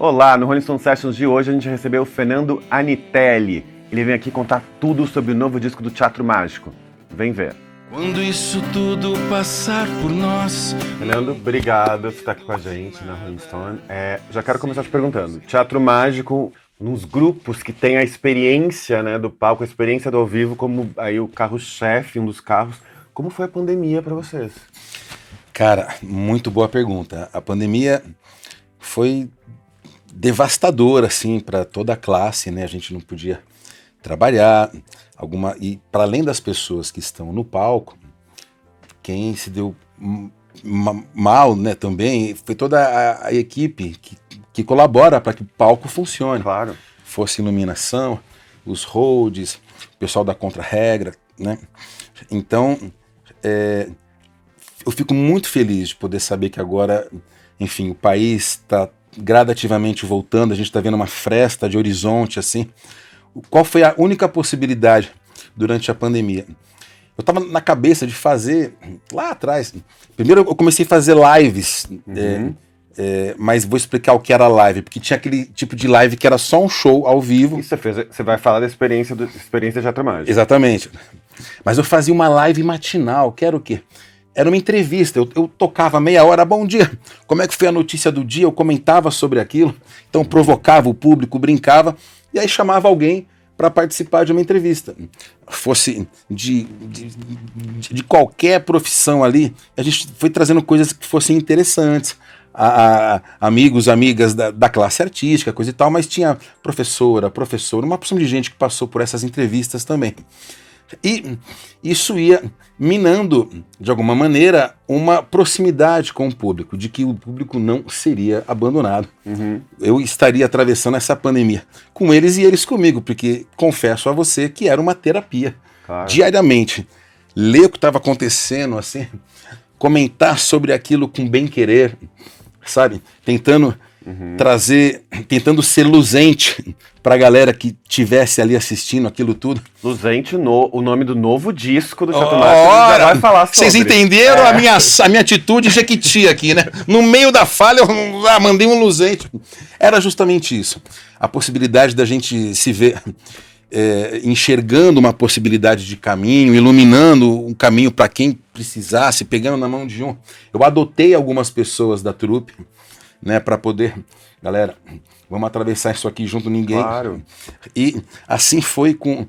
Olá, no Rolling Stone Sessions de hoje a gente recebeu o Fernando Anitelli. Ele vem aqui contar tudo sobre o novo disco do Teatro Mágico. Vem ver. Quando isso tudo passar por nós. Fernando, obrigado por estar aqui com a gente na Rolling Stone. Já quero começar te perguntando. Teatro Mágico, nos grupos que tem a experiência, né, do palco, a experiência do ao vivo, como aí o carro-chefe, um dos carros. Como foi a pandemia para vocês? Cara, muito boa pergunta. A pandemia foi devastadora, assim, para toda a classe, né? A gente não podia trabalhar, e para além das pessoas que estão no palco, quem se deu mal, né, também, foi toda a equipe que colabora para que o palco funcione. Claro. Fosse iluminação, os holds, o pessoal da contra-regra, né? Então, eu fico muito feliz de poder saber que agora, enfim, o país está gradativamente voltando, a gente está vendo uma fresta de horizonte, assim. Qual foi a única possibilidade durante a pandemia? Eu estava na cabeça de fazer, lá atrás, primeiro eu comecei a fazer lives, mas vou explicar o que era live, porque tinha aquele tipo de live que era só um show ao vivo. E você vai falar da experiência de Teatro Mágico. Exatamente. Mas eu fazia uma live matinal, que era o quê? Era uma entrevista, eu tocava meia hora, bom dia, como é que foi a notícia do dia, eu comentava sobre aquilo, então provocava o público, brincava, e aí chamava alguém para participar de uma entrevista. Fosse de qualquer profissão ali, a gente foi trazendo coisas que fossem interessantes, amigos, amigas da classe artística, coisa e tal, mas tinha professor, uma porção de gente que passou por essas entrevistas também. E isso ia minando, de alguma maneira, uma proximidade com o público, de que o público não seria abandonado. Eu estaria atravessando essa pandemia com eles e eles comigo, porque confesso a você que era uma terapia. Claro. Diariamente. Ler o que estava acontecendo, assim, comentar sobre aquilo com bem-querer, sabe? Tentando tentando ser luzente pra galera que tivesse ali assistindo aquilo tudo. Luzente, o nome do novo disco do Teatro Mágico, já vai falar sobre. Vocês entenderam a minha atitude jequiti aqui, né? No meio da falha, eu mandei um luzente. Era justamente isso. A possibilidade da gente se ver enxergando uma possibilidade de caminho, iluminando um caminho para quem precisasse, pegando na mão de um. Eu adotei algumas pessoas da trupe, né, para poder, galera, vamos atravessar isso aqui junto, ninguém. Claro. E assim foi com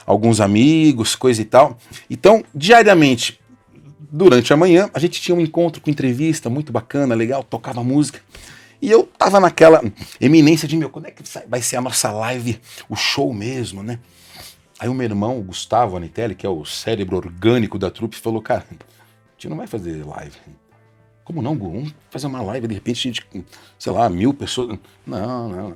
alguns amigos, coisa e tal. Então, diariamente, durante a manhã, a gente tinha um encontro com entrevista muito bacana, legal, tocava música. E eu tava naquela eminência de, quando é que vai ser a nossa live, o show mesmo, né? Aí o meu irmão, o Gustavo Anitelli, que é o cérebro orgânico da trupe, falou, cara, a gente não vai fazer live. Como não, Gu? Vamos fazer uma live, de repente a gente, sei lá, 1000 pessoas. Não.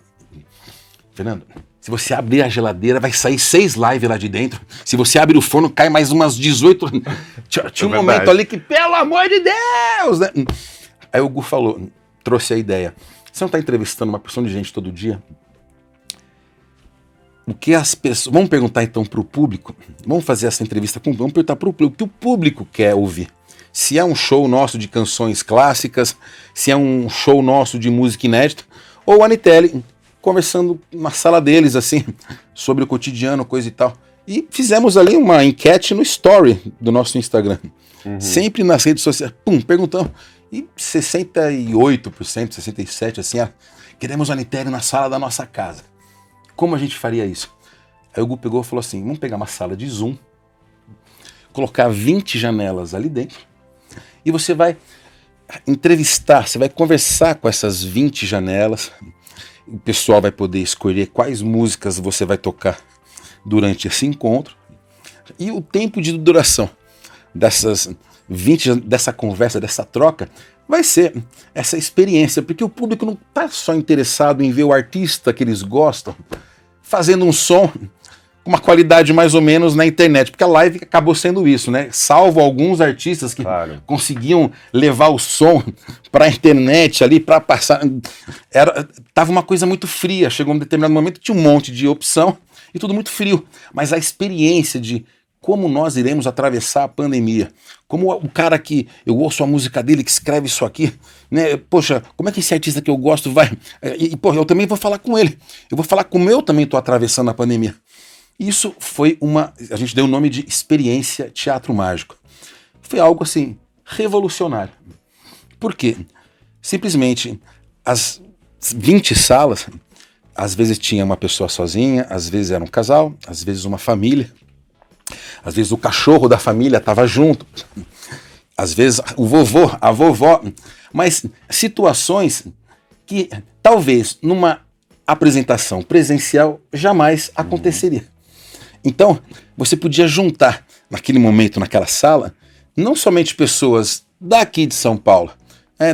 Fernando, se você abrir a geladeira, vai sair 6 lives lá de dentro. Se você abrir o forno, cai mais umas 18. Tinha um momento ali que, pelo amor de Deus! Né? Aí o Gu falou, trouxe a ideia. Você não está entrevistando uma porção de gente todo dia? O que as pessoas... Vamos perguntar então para o público? Vamos fazer essa entrevista com... Vamos perguntar para o público o que o público quer ouvir. Se é um show nosso de canções clássicas, se é um show nosso de música inédita, ou o Anitelli conversando na sala deles, assim, sobre o cotidiano, coisa e tal. E fizemos ali uma enquete no story do nosso Instagram. Sempre nas redes sociais, perguntamos. E 68%, 67%, assim, queremos o Anitelli na sala da nossa casa. Como a gente faria isso? Aí o Gu pegou e falou assim, vamos pegar uma sala de Zoom, colocar 20 janelas ali dentro, e você vai entrevistar, você vai conversar com essas 20 janelas, o pessoal vai poder escolher quais músicas você vai tocar durante esse encontro, e o tempo de duração dessa conversa, dessa troca, vai ser essa experiência, porque o público não está só interessado em ver o artista que eles gostam fazendo um som com uma qualidade mais ou menos na internet, porque a live acabou sendo isso, né? Salvo alguns artistas que conseguiam levar o som para a internet ali, para passar. Tava uma coisa muito fria, chegou um determinado momento, tinha um monte de opção e tudo muito frio, mas a experiência de como nós iremos atravessar a pandemia. Como o cara que eu ouço a música dele, que escreve isso aqui, né? Poxa, como é que esse artista que eu gosto vai... Pô, eu também vou falar com ele. Eu vou falar como eu também estou atravessando a pandemia. Isso foi a gente deu o nome de experiência Teatro Mágico. Foi algo assim, revolucionário. Por quê? Simplesmente, as 20 salas, às vezes tinha uma pessoa sozinha, às vezes era um casal, às vezes uma família, às vezes o cachorro da família estava junto, às vezes o vovô, a vovó, mas situações que talvez numa apresentação presencial jamais aconteceria. Então, você podia juntar naquele momento, naquela sala, não somente pessoas daqui de São Paulo,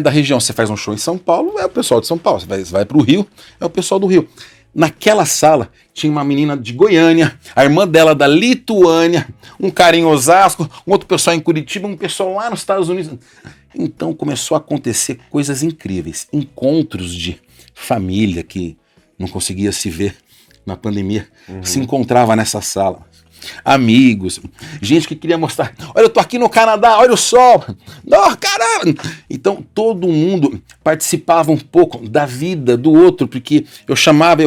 da região. Você faz um show em São Paulo, é o pessoal de São Paulo. Você vai para o Rio, é o pessoal do Rio. Naquela sala tinha uma menina de Goiânia, a irmã dela da Lituânia, um cara em Osasco, um outro pessoal em Curitiba, um pessoal lá nos Estados Unidos. Então começou a acontecer coisas incríveis, encontros de família que não conseguia se ver na pandemia, se encontrava nessa sala. Amigos, gente que queria mostrar, olha, eu tô aqui no Canadá, olha o sol, não, caramba! Então todo mundo participava um pouco da vida do outro, porque eu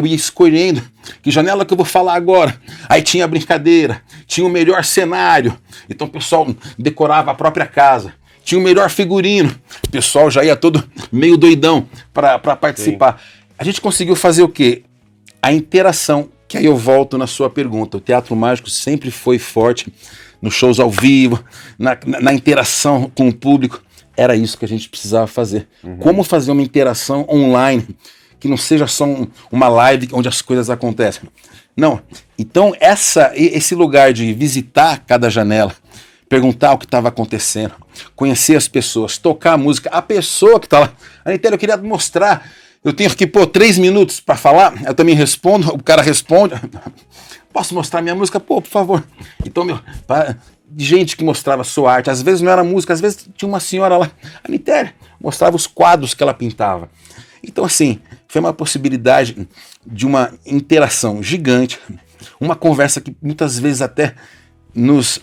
ia escolhendo que janela que eu vou falar agora. Aí tinha a brincadeira, tinha o melhor cenário, então o pessoal decorava a própria casa, tinha o melhor figurino, o pessoal já ia todo meio doidão para participar. Sim. A gente conseguiu fazer o quê? A interação, que aí eu volto na sua pergunta. O Teatro Mágico sempre foi forte nos shows ao vivo, na interação com o público. Era isso que a gente precisava fazer. Como fazer uma interação online, que não seja só uma live onde as coisas acontecem. Não. Então esse lugar de visitar cada janela, perguntar o que estava acontecendo, conhecer as pessoas, tocar a música, a pessoa que está lá. Anitta, eu queria mostrar... Eu tenho que pôr 3 minutos para falar, eu também respondo, o cara responde. Posso mostrar minha música? Pô, por favor. Então, gente que mostrava sua arte, às vezes não era música, às vezes tinha uma senhora lá, a Anitta, mostrava os quadros que ela pintava. Então, assim, foi uma possibilidade de uma interação gigante, uma conversa que muitas vezes até nos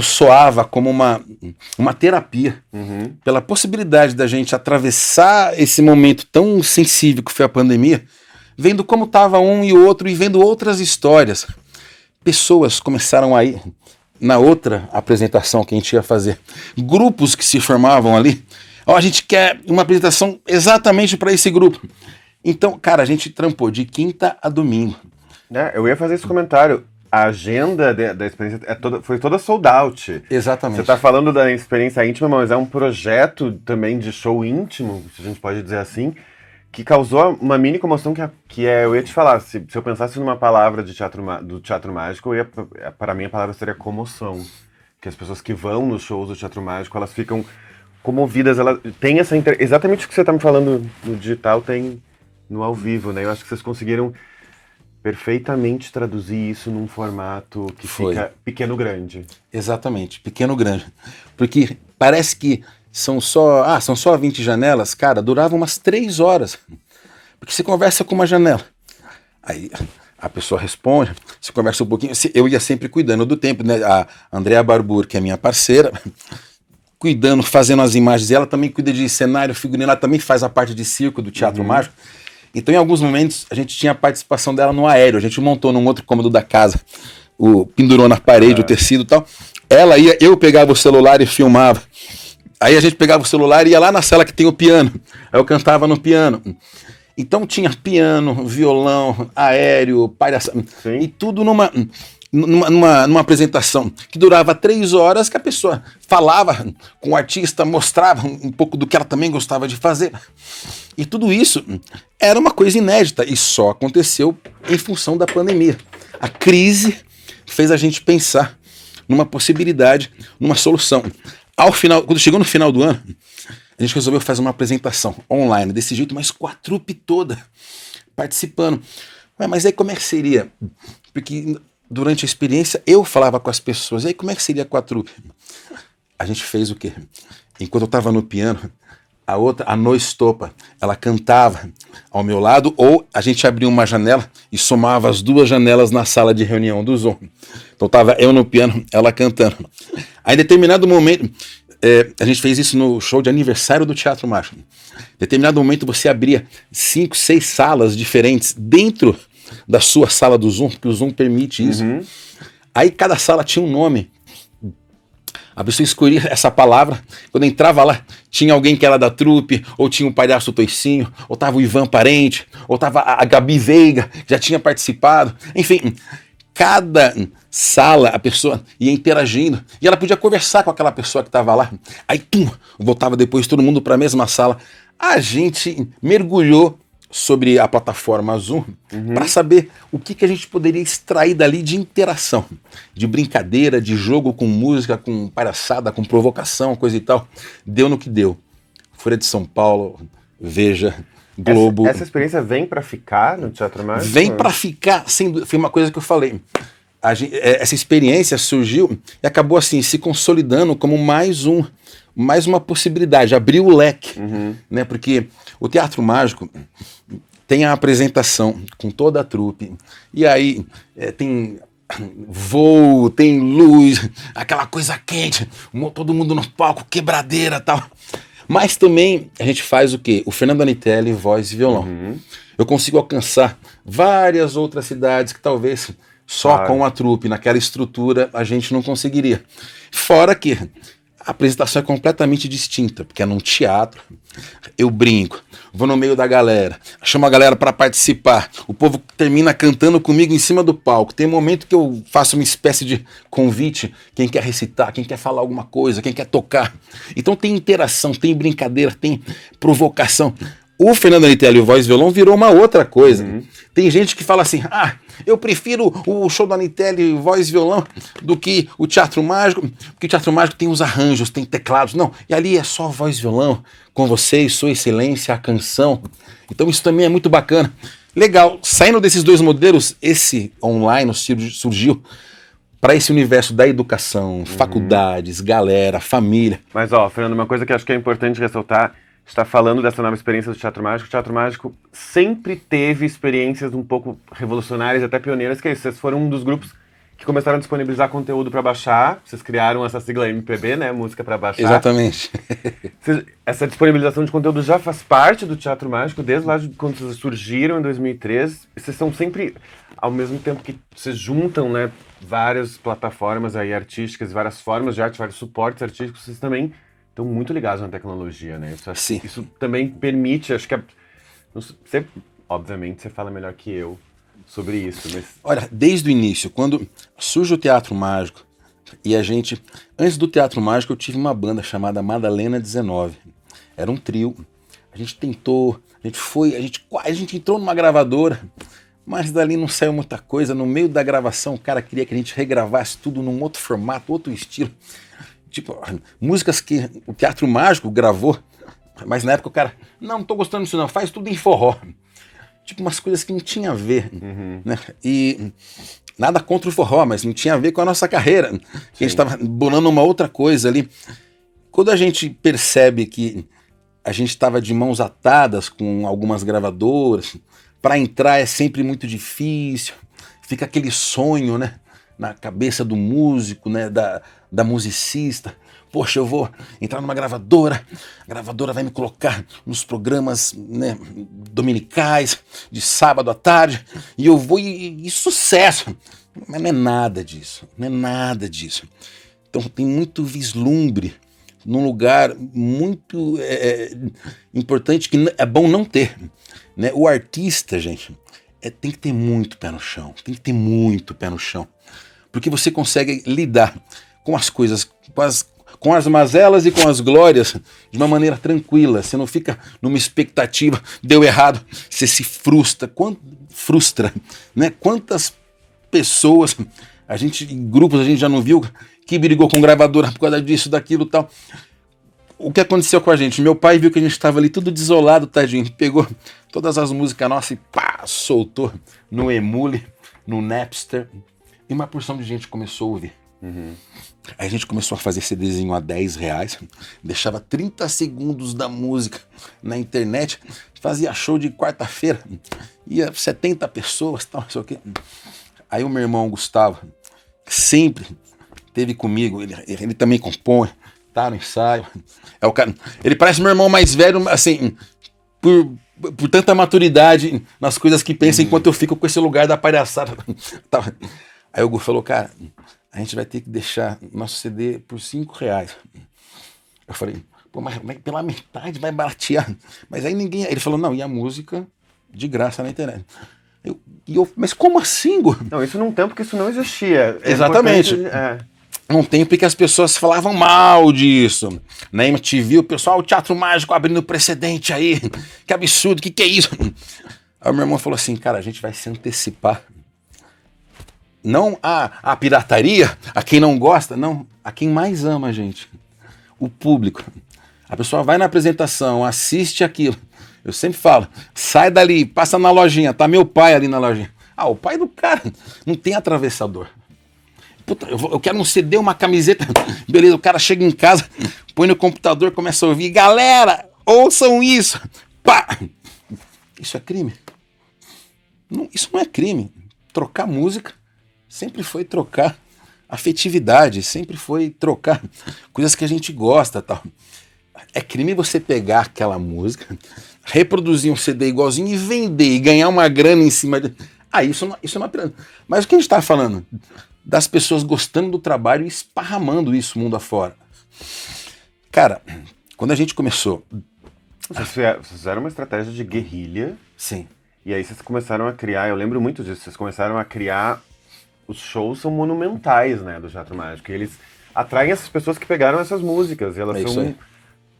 soava como uma terapia, pela possibilidade da gente atravessar esse momento tão sensível que foi a pandemia, vendo como estava um e o outro e vendo outras histórias. Pessoas começaram a ir na outra apresentação que a gente ia fazer, grupos que se formavam ali. A gente quer uma apresentação exatamente para esse grupo. Então, cara, a gente trampou de quinta a domingo. Eu ia fazer esse comentário. A agenda da experiência foi toda sold out. Exatamente. Você está falando da experiência íntima, mas é um projeto também de show íntimo, se a gente pode dizer assim, que causou uma mini comoção eu ia te falar, se eu pensasse numa palavra do Teatro Mágico, para mim a palavra seria comoção. Que as pessoas que vão nos shows do Teatro Mágico, elas ficam comovidas, elas têm exatamente o que você está me falando no digital, tem no ao vivo, né? Eu acho que vocês conseguiram perfeitamente traduzir isso num formato que fica pequeno-grande. Exatamente, pequeno-grande. Porque parece que são só 20 janelas, cara, durava umas 3 horas. Porque você conversa com uma janela, aí a pessoa responde, você conversa um pouquinho, eu ia sempre cuidando do tempo, né? A Andrea Barbour, que é minha parceira, cuidando, fazendo as imagens, e ela também cuida de cenário, figurino, ela também faz a parte de circo do Teatro Mágico. Então, em alguns momentos, a gente tinha a participação dela no aéreo. A gente montou num outro cômodo da casa, pendurou na parede o tecido e tal. Ela ia, eu pegava o celular e filmava. Aí a gente pegava o celular e ia lá na sala que tem o piano. Aí eu cantava no piano. Então tinha piano, violão, aéreo, palhaçada. E tudo numa apresentação que durava 3 horas, que a pessoa falava com o artista, mostrava um pouco do que ela também gostava de fazer. E tudo isso era uma coisa inédita e só aconteceu em função da pandemia. A crise fez a gente pensar numa possibilidade, numa solução. Quando chegou no final do ano, a gente resolveu fazer uma apresentação online desse jeito, mas com a trupe toda participando. Mas aí como é que seria? Porque durante a experiência eu falava com as pessoas, e aí como é que seria com a trupe? A gente fez o quê? Enquanto eu estava no piano, a outra, a No Estopa, ela cantava ao meu lado, ou a gente abria uma janela e somava as duas janelas na sala de reunião do Zoom. Então tava eu no piano, ela cantando. Aí em determinado momento, a gente fez isso no show de aniversário do Teatro Mágico. Em determinado momento você abria 5, 6 salas diferentes dentro da sua sala do Zoom, porque o Zoom permite isso. Aí cada sala tinha um nome. A pessoa escolhia essa palavra, quando entrava lá, tinha alguém que era da trupe, ou tinha o Palhaço Toicinho, ou tava o Ivan Parente, ou tava a Gabi Veiga, que já tinha participado. Enfim, cada sala a pessoa ia interagindo, e ela podia conversar com aquela pessoa que estava lá. Aí, voltava depois todo mundo para a mesma sala. A gente mergulhou sobre a plataforma Zoom para saber o que a gente poderia extrair dali de interação, de brincadeira, de jogo com música, com palhaçada, com provocação, coisa e tal. Deu no que deu. Folha de São Paulo, Veja, Globo. Essa experiência vem para ficar no Teatro Mágico? Vem para ficar, sem dúvida. Foi uma coisa que eu falei. Essa experiência surgiu e acabou assim se consolidando como mais uma possibilidade, abriu o leque, né? Porque o Teatro Mágico tem a apresentação com toda a trupe, e aí tem voo, tem luz, aquela coisa quente, todo mundo no palco, quebradeira e tal. Mas também a gente faz o quê? O Fernando Anitelli, voz e violão. Eu consigo alcançar várias outras cidades que talvez só com a trupe, naquela estrutura, a gente não conseguiria. Fora que a apresentação é completamente distinta, porque é num teatro, eu brinco, vou no meio da galera, chamo a galera para participar, o povo termina cantando comigo em cima do palco, tem momento que eu faço uma espécie de convite, quem quer recitar, quem quer falar alguma coisa, quem quer tocar. Então tem interação, tem brincadeira, tem provocação. O Fernando Anitelli, o voz e violão, virou uma outra coisa. Tem gente que fala assim, eu prefiro o show do Anitelli, voz e violão, do que o Teatro Mágico, porque o Teatro Mágico tem os arranjos, tem teclados. Não, e ali é só voz e violão, com vocês, Sua Excelência, a canção. Então isso também é muito bacana. Legal, saindo desses dois modelos, esse online surgiu para esse universo da educação, faculdades, galera, família. Mas, Fernando, uma coisa que acho que é importante ressaltar, está falando dessa nova experiência do Teatro Mágico. O Teatro Mágico sempre teve experiências um pouco revolucionárias, até pioneiras, que é isso. Vocês foram um dos grupos que começaram a disponibilizar conteúdo para baixar. Vocês criaram essa sigla MPB, né? Música para baixar. Exatamente. Essa disponibilização de conteúdo já faz parte do Teatro Mágico, desde lá de quando vocês surgiram em 2013. Vocês são sempre, ao mesmo tempo que vocês juntam, né, várias plataformas aí artísticas, várias formas de arte, vários suportes artísticos, vocês também estão muito ligados na tecnologia, né? Isso também permite, acho que você, obviamente, você fala melhor que eu sobre isso, mas... Olha, desde o início, quando surge o Teatro Mágico, e antes do Teatro Mágico, eu tive uma banda chamada Madalena 19. Era um trio. A gente tentou, a gente entrou numa gravadora, mas dali não saiu muita coisa. No meio da gravação, o cara queria que a gente regravasse tudo num outro formato, outro estilo. Tipo, músicas que o Teatro Mágico gravou, mas na época o cara, não tô gostando disso não, faz tudo em forró. Tipo, umas coisas que não tinha a ver, né? E nada contra o forró, mas não tinha a ver com a nossa carreira. A gente tava bolando uma outra coisa ali. Quando a gente percebe que a gente estava de mãos atadas com algumas gravadoras, para entrar é sempre muito difícil, fica aquele sonho, né, na cabeça do músico, né, da musicista. Poxa, eu vou entrar numa gravadora, a gravadora vai me colocar nos programas, né, dominicais, de sábado à tarde, e eu vou e sucesso. Mas não é nada disso, não é nada disso. Então tem muito vislumbre num lugar muito importante que é bom não ter, né? O artista, gente, tem que ter muito pé no chão, tem que ter muito pé no chão, porque você consegue lidar com as coisas, com as mazelas e com as glórias de uma maneira tranquila. Você não fica numa expectativa, deu errado, você se frustra, né? Quantas pessoas, em grupos a gente já não viu, que brigou com gravadora por causa disso, daquilo e tal. O que aconteceu com a gente? Meu pai viu que a gente estava ali tudo desolado, tadinho, pegou todas as músicas nossas e soltou no Emule, no Napster, e uma porção de gente começou a ouvir. Aí a gente começou a fazer CDzinho a R$10, deixava 30 segundos da música na internet, fazia show de quarta-feira, ia 70 pessoas, tal, não sei o quê. Aí o meu irmão Gustavo, que sempre teve comigo, ele também compõe, tá no ensaio, é o cara, ele parece meu irmão mais velho, assim, por tanta maturidade nas coisas que pensa, enquanto eu fico com esse lugar da palhaçada. Aí o Gu falou, cara, a gente vai ter que deixar nosso CD por R$5. Eu falei, pô, mas pela metade vai baratear. Mas aí ninguém... Ele falou, não, e a música de graça na internet. Mas como assim, Gu? Não, isso num tempo que isso não existia. Exatamente. Num tempo em que as pessoas falavam mal disso. Na MTV, o pessoal, o Teatro Mágico abrindo precedente aí. Que absurdo, que é isso? Aí o meu irmão falou assim, cara, a gente vai se antecipar. Não a pirataria, a quem não gosta, não, a quem mais ama a gente, o público. A pessoa vai na apresentação, assiste aquilo. Eu sempre falo, sai dali, passa na lojinha, tá meu pai ali na lojinha. Ah, o pai do cara não tem atravessador. Puta, eu quero um CD, uma camiseta. Beleza, o cara chega em casa, põe no computador, começa a ouvir. Galera, ouçam isso. Pá! Isso é crime? Não, isso não é crime. Trocar música sempre foi trocar afetividade, sempre foi trocar coisas que a gente gosta, tal. É crime você pegar aquela música, reproduzir um CD igualzinho e vender e ganhar uma grana em cima de... isso é uma pirâmide. Mas o que a gente está falando? Das pessoas gostando do trabalho e esparramando isso mundo afora. Cara, quando a gente começou... Vocês fizeram uma estratégia de guerrilha. Sim. E aí vocês começaram a criar, eu lembro muito disso, vocês começaram a criar... Os shows são monumentais, né, do Teatro Mágico. E eles atraem essas pessoas que pegaram essas músicas. E elas são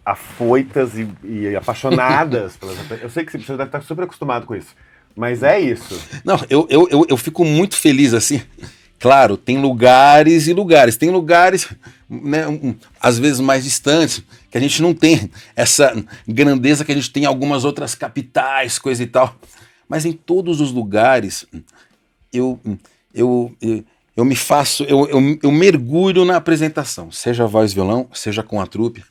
afoitas e apaixonadas pelas... Eu sei que você deve estar super acostumado com isso. Mas é isso. Não, eu fico muito feliz, assim. Claro, tem lugares e lugares. Tem lugares, né, às vezes mais distantes, que a gente não tem essa grandeza que a gente tem em algumas outras capitais, coisa e tal. Mas em todos os lugares, eu mergulho na apresentação, seja voz e violão, seja com a trupe,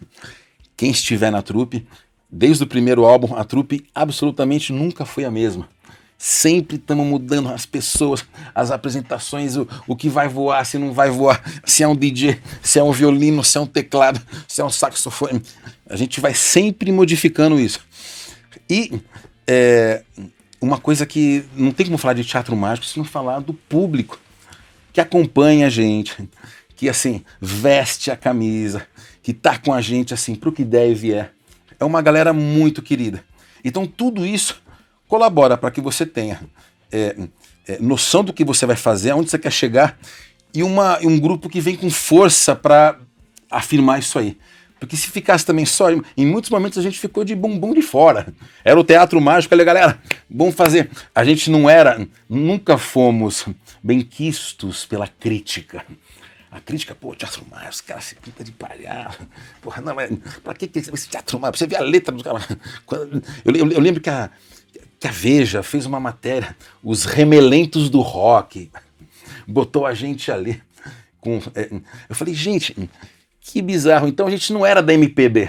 quem estiver na trupe, desde o primeiro álbum, a trupe absolutamente nunca foi a mesma. Sempre estamos mudando as pessoas, as apresentações, o que vai voar, se não vai voar, se é um DJ, se é um violino, se é um teclado, se é um saxofone. A gente vai sempre modificando isso. E uma coisa que não tem como falar de Teatro Mágico se não falar do público que acompanha a gente, que assim, veste a camisa, que tá com a gente assim, pro que der e vier. É uma galera muito querida. Então tudo isso colabora para que você tenha noção do que você vai fazer, aonde você quer chegar, e um grupo que vem com força para afirmar isso aí. Porque se ficasse também só, em muitos momentos a gente ficou de bumbum de fora. Era o Teatro Mágico, ali, galera, vamos fazer. A gente nunca fomos benquistos pela crítica. A crítica, pô, Teatro Mágico, os caras se pintam de palhaço. Porra, não, mas pra que esse Teatro Mágico? Você vê a letra dos caras. Eu lembro que a Veja fez uma matéria, os remelentos do rock, botou a gente ali. Eu falei, gente... Que bizarro. Então a gente não era da MPB.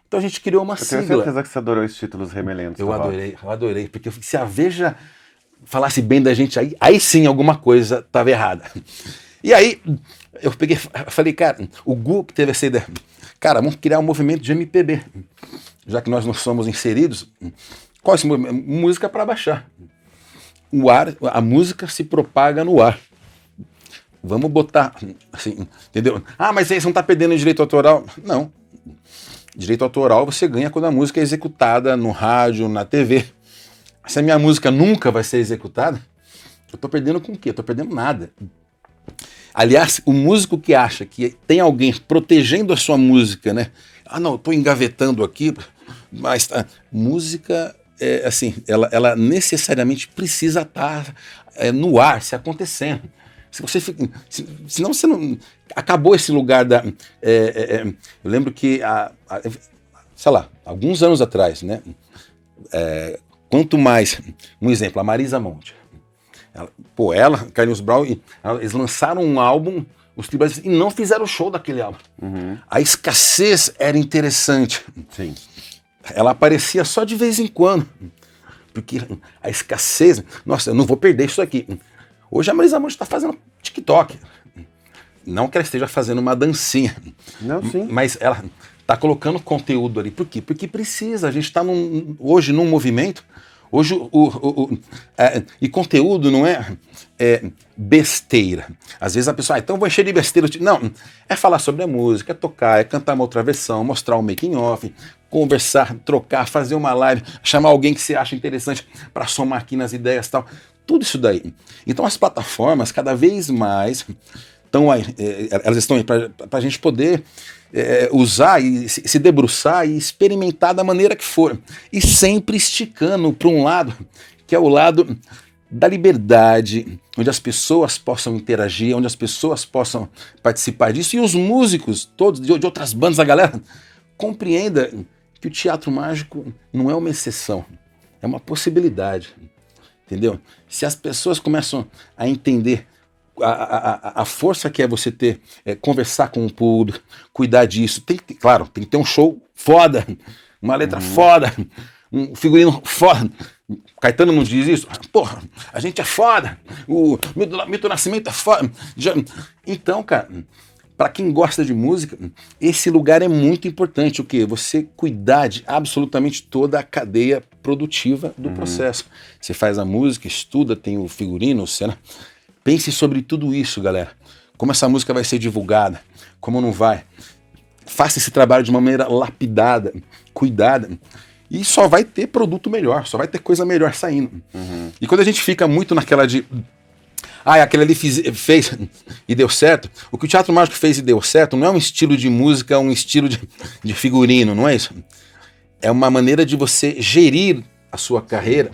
Então a gente criou uma sigla. Eu tenho certeza que você adorou os títulos remelentos. Eu adorei. Porque se a Veja falasse bem da gente aí sim alguma coisa estava errada. E aí eu falei, cara, o Gu que teve essa ideia. Cara, vamos criar um movimento de MPB. Já que nós não somos inseridos, qual é esse movimento? Música para baixar. A música se propaga no ar. Vamos botar, assim, entendeu? Ah, mas aí você não está perdendo direito autoral. Não. Direito autoral você ganha quando a música é executada no rádio, na TV. Se a minha música nunca vai ser executada, eu estou perdendo com o quê? Eu estou perdendo nada. Aliás, o músico que acha que tem alguém protegendo a sua música, né? Ah, não, eu estou engavetando aqui, mas música, assim, ela necessariamente precisa estar no ar, se acontecendo. Se você fica, senão você não... Acabou esse lugar da... eu lembro que, sei lá, alguns anos atrás, né? Quanto mais... Um exemplo, a Marisa Monte. Ela, Carlinhos Brown, eles lançaram um álbum os tribalistas, e não fizeram o show daquele álbum. A escassez era interessante. Sim. Ela aparecia só de vez em quando. Porque a escassez... Nossa, eu não vou perder isso aqui. Hoje a Marisa Monte está fazendo TikTok. Não que ela esteja fazendo uma dancinha. Não, sim. Mas ela está colocando conteúdo ali. Por quê? Porque precisa. A gente está hoje num movimento. Hoje e conteúdo não é besteira. Às vezes a pessoa, então vou encher de besteira. Não, é falar sobre a música, é tocar, é cantar uma outra versão, mostrar um making off, conversar, trocar, fazer uma live, chamar alguém que você acha interessante para somar aqui nas ideias e tal. Tudo isso daí. Então as plataformas cada vez mais estão aí, elas estão aí para a gente poder usar e se debruçar e experimentar da maneira que for. E sempre esticando para um lado, que é o lado da liberdade, onde as pessoas possam interagir, onde as pessoas possam participar disso. E os músicos, todos de outras bandas, a galera, compreenda que o teatro mágico não é uma exceção, é uma possibilidade. Entendeu? Se as pessoas começam a entender a força que é você ter, conversar com o público, cuidar disso, claro, tem que ter um show foda, uma letra foda, um figurino foda. Caetano não diz isso? Porra, a gente é foda, o Milton Nascimento é foda. Então, cara, para quem gosta de música, esse lugar é muito importante. O quê? Você cuidar de absolutamente toda a cadeia produtiva do processo. Você faz a música, estuda, tem o figurino, cena. Pense sobre tudo isso, galera. Como essa música vai ser divulgada, como não vai. Faça esse trabalho de uma maneira lapidada, cuidada. E só vai ter produto melhor, só vai ter coisa melhor saindo. E quando a gente fica muito naquela de... aquele ali fez e deu certo. O que o Teatro Mágico fez e deu certo não é um estilo de música, é um estilo de figurino, não é isso? É uma maneira de você gerir a sua carreira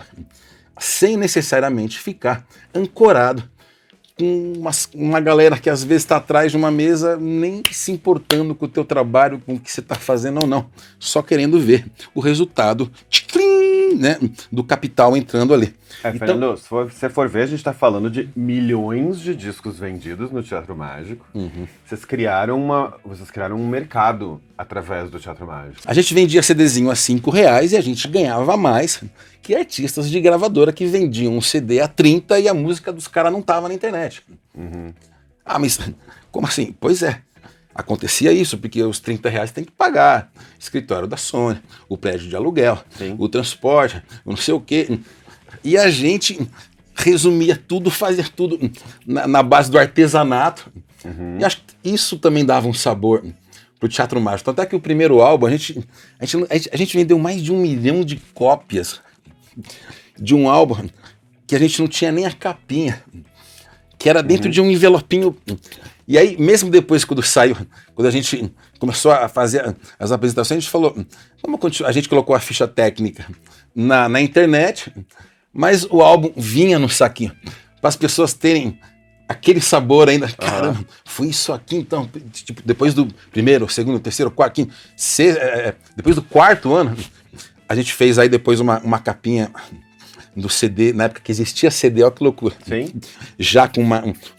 sem necessariamente ficar ancorado com uma galera que às vezes está atrás de uma mesa nem se importando com o teu trabalho, com o que você está fazendo ou não. Só querendo ver o resultado né, do capital entrando ali. Fernando, se você for ver, a gente está falando de milhões de discos vendidos no Teatro Mágico. Vocês criaram um mercado através do Teatro Mágico. A gente vendia CDzinho a R$5 e a gente ganhava mais que artistas de gravadora que vendiam um CD a 30 e a música dos caras não tava na internet. Mas como assim? Pois é. Acontecia isso, porque os R$30 tem que pagar. Escritório da Sony, o prédio de aluguel, o transporte, o não sei o quê. E a gente resumia tudo, fazia tudo na base do artesanato. E acho que isso também dava um sabor pro Teatro Mágico. Tanto é que o primeiro álbum, a gente vendeu mais de 1 milhão de cópias de um álbum que a gente não tinha nem a capinha, que era dentro de um envelopinho. E aí, mesmo depois, quando a gente começou a fazer as apresentações, a gente falou, vamos continuar. A gente colocou a ficha técnica na internet, mas o álbum vinha no saquinho, para as pessoas terem aquele sabor ainda. Caramba, foi isso aqui então. Tipo, depois do primeiro, segundo, terceiro, quarto, quinto, depois do quarto ano, a gente fez aí depois uma capinha do CD, na época que existia CD, olha que loucura. Sim. Já com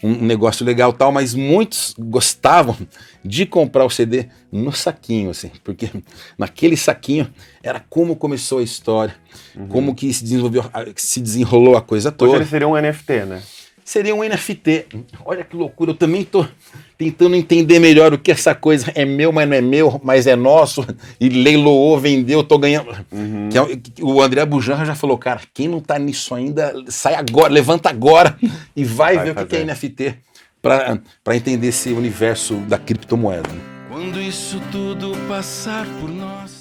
um negócio legal e tal, mas muitos gostavam de comprar o CD no saquinho, assim, porque naquele saquinho era como começou a história, como que se desenrolou a coisa toda. Hoje ele seria um NFT, né? Seria um NFT. Olha que loucura, eu também tô tentando entender melhor o que essa coisa é meu, mas não é meu, mas é nosso, e leiloou, vendeu, tô ganhando. O André Bujanra já falou, cara, quem não tá nisso ainda, sai agora, levanta agora e vai ver o que é NFT para entender esse universo da criptomoeda. Quando isso tudo passar por nós.